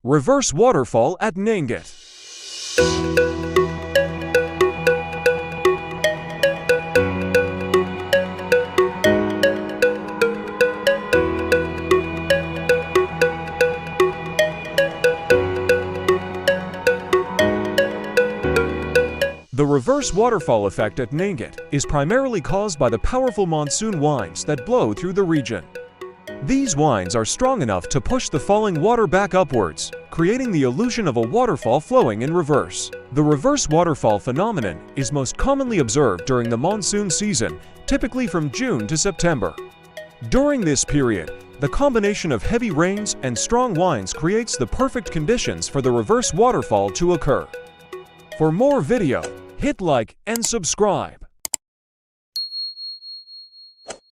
Reverse waterfall at NaneGhat. The reverse waterfall effect at NaneGhat is primarily caused by the powerful monsoon winds that blow through the region. These winds are strong enough to push the falling water back upwards, creating the illusion of a waterfall flowing in reverse. The reverse waterfall phenomenon is most commonly observed during the monsoon season, typically from June to September. During this period, the combination of heavy rains and strong winds creates the perfect conditions for the reverse waterfall to occur. For more video, hit like and subscribe.